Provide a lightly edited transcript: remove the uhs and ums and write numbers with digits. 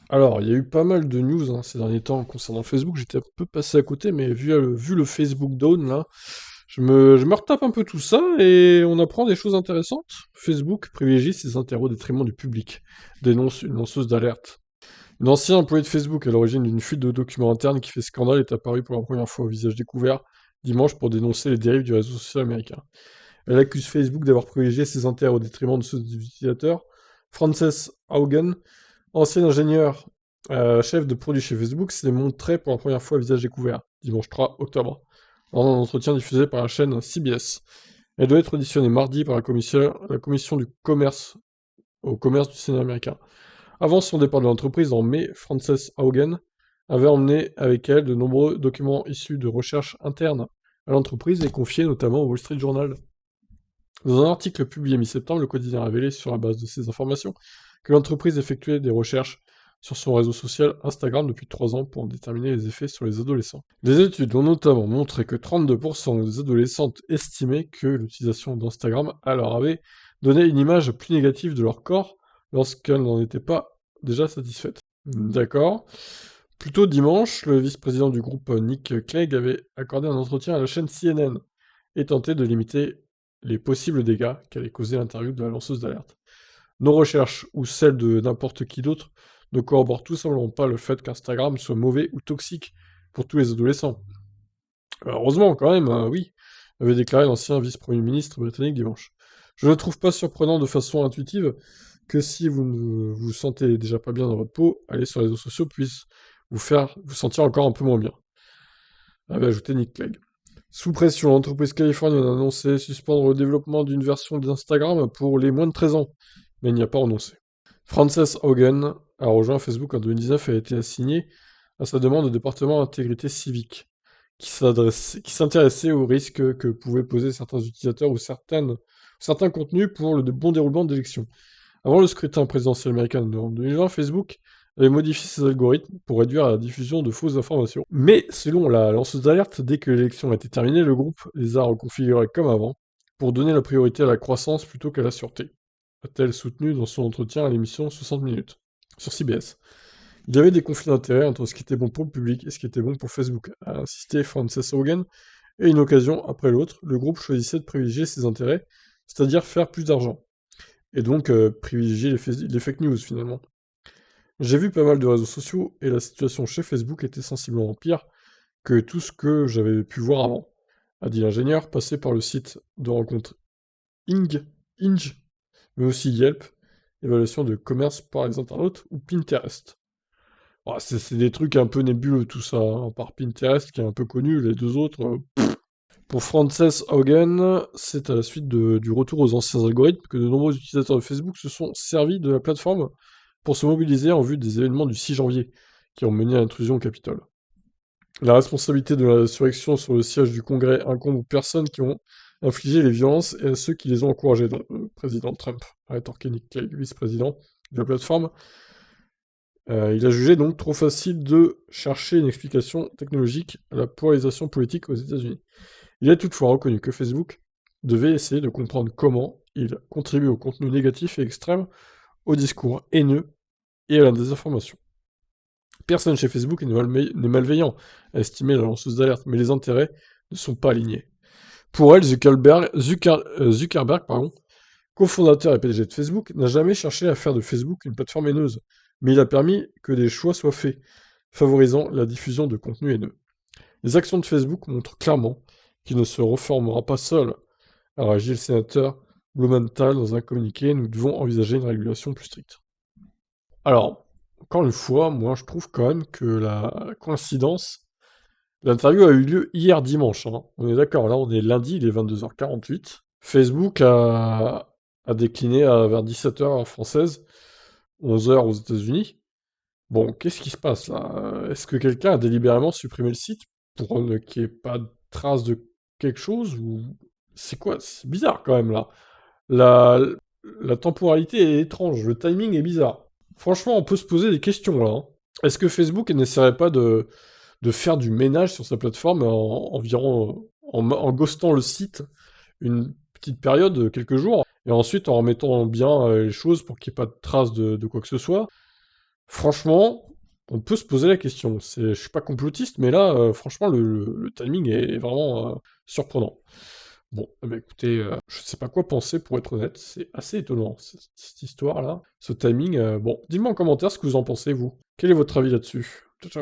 Alors, il y a eu pas mal de news hein, ces derniers temps concernant Facebook. J'étais un peu passé à côté, mais vu le Facebook Down, là, je me retape un peu tout ça et on apprend des choses intéressantes. Facebook privilégie ses intérêts au détriment du public, dénonce une lanceuse d'alerte. Une ancienne employée de Facebook à l'origine d'une fuite de documents internes qui fait scandale est apparue pour la première fois au visage découvert dimanche pour dénoncer les dérives du réseau social américain. Elle accuse Facebook d'avoir privilégié ses intérêts au détriment de ceux des utilisateurs. Frances Haugen, ancien ingénieur chef de produit chez Facebook, s'est montré pour la première fois à visage découvert, dimanche 3 octobre, dans un entretien diffusé par la chaîne CBS. Elle doit être auditionnée mardi par la commission du commerce au commerce du Sénat américain. Avant son départ de l'entreprise en mai, Frances Haugen avait emmené avec elle de nombreux documents issus de recherches internes à l'entreprise et confiés notamment au Wall Street Journal. Dans un article publié mi-septembre, le quotidien a révélé, sur la base de ces informations, que l'entreprise effectuait des recherches sur son réseau social Instagram depuis 3 ans pour en déterminer les effets sur les adolescents. Des études ont notamment montré que 32% des adolescentes estimaient que l'utilisation d'Instagram leur avait donné une image plus négative de leur corps lorsqu'elles n'en étaient pas déjà satisfaites. D'accord. Plus tôt dimanche, le vice-président du groupe Nick Clegg avait accordé un entretien à la chaîne CNN et tenté de limiter les possibles dégâts qu'allait causer l'interview de la lanceuse d'alerte. Nos recherches, ou celles de n'importe qui d'autre, ne corroborent tout simplement pas le fait qu'Instagram soit mauvais ou toxique pour tous les adolescents. Heureusement, quand même, oui, avait déclaré l'ancien vice-premier ministre britannique dimanche. Je ne trouve pas surprenant de façon intuitive que si vous ne vous sentez déjà pas bien dans votre peau, aller sur les réseaux sociaux puisse vous faire vous sentir encore un peu moins bien, avait ajouté Nick Clegg. Sous pression, l'entreprise californienne a annoncé suspendre le développement d'une version d'Instagram pour les moins de 13 ans, mais il n'y a pas renoncé. Frances Haugen a rejoint Facebook en 2019 et a été assignée à sa demande au département intégrité civique, qui s'intéressait aux risques que pouvaient poser certains utilisateurs ou certains contenus pour le bon déroulement d'élections. Avant le scrutin présidentiel américain en 2020, Facebook avait modifié ses algorithmes pour réduire la diffusion de fausses informations. Mais selon la lanceuse d'alerte, dès que l'élection a été terminée, le groupe les a reconfigurés comme avant pour donner la priorité à la croissance plutôt qu'à la sûreté, a-t-elle soutenu dans son entretien à l'émission 60 minutes sur CBS. Il y avait des conflits d'intérêts entre ce qui était bon pour le public et ce qui était bon pour Facebook, a insisté Frances Haugen, et une occasion après l'autre, le groupe choisissait de privilégier ses intérêts, c'est-à-dire faire plus d'argent, et donc privilégier les fake news finalement. J'ai vu pas mal de réseaux sociaux, et la situation chez Facebook était sensiblement pire que tout ce que j'avais pu voir avant, a dit l'ingénieur, passé par le site de rencontre Ing, Inge, mais aussi Yelp, évaluation de commerce par les internautes, ou Pinterest. Ah, c'est des trucs un peu nébuleux tout ça, hein, à part Pinterest qui est un peu connu, les deux autres. Pour Frances Haugen, c'est à la suite du retour aux anciens algorithmes que de nombreux utilisateurs de Facebook se sont servis de la plateforme pour se mobiliser en vue des événements du 6 janvier, qui ont mené à l'intrusion au Capitole. La responsabilité de l'insurrection sur le siège du Congrès incombe aux personnes qui ont infligé les violences et à ceux qui les ont encouragées, dont le président Trump, a rétorqué Nick Clegg, vice-président de la plateforme. Il a jugé donc trop facile de chercher une explication technologique à la polarisation politique aux États-Unis. Il a toutefois reconnu que Facebook devait essayer de comprendre comment il contribue au contenu négatif et extrême, au discours haineux et à la désinformation. Personne chez Facebook n'est malveillant, a estimé la lanceuse d'alerte, mais les intérêts ne sont pas alignés. Pour elle, Zuckerberg, cofondateur et PDG de Facebook, n'a jamais cherché à faire de Facebook une plateforme haineuse, mais il a permis que des choix soient faits, favorisant la diffusion de contenu haineux. Les actions de Facebook montrent clairement qu'il ne se reformera pas seul, a réagi le sénateur Blumenthal dans un communiqué. Nous devons envisager une régulation plus stricte. Alors, encore une fois, moi je trouve quand même que la coïncidence, l'interview a eu lieu hier dimanche, hein. On est d'accord, là on est lundi, il est 22h48. Facebook a décliné vers 17h heure française, 11h aux États-Unis. Bon, qu'est-ce qui se passe là? Est-ce que quelqu'un a délibérément supprimé le site pour qu'il n'y ait pas de trace de quelque chose ou c'est quoi? C'est bizarre quand même là. La, la temporalité est étrange, le timing est bizarre. Franchement, on peut se poser des questions là, hein. Est-ce que Facebook n'essaierait pas de faire du ménage sur sa plateforme en ghostant le site une petite période, quelques jours, et ensuite en remettant bien les choses pour qu'il n'y ait pas de trace de quoi que ce soit? Franchement, on peut se poser la question. Je suis pas complotiste, mais là, franchement, le timing est vraiment surprenant. Bon, eh ben, écoutez, je sais pas quoi penser pour être honnête. C'est assez étonnant, cette histoire-là. Ce timing, bon, dites-moi en commentaire ce que vous en pensez, vous. Quel est votre avis là-dessus? Ciao, ciao.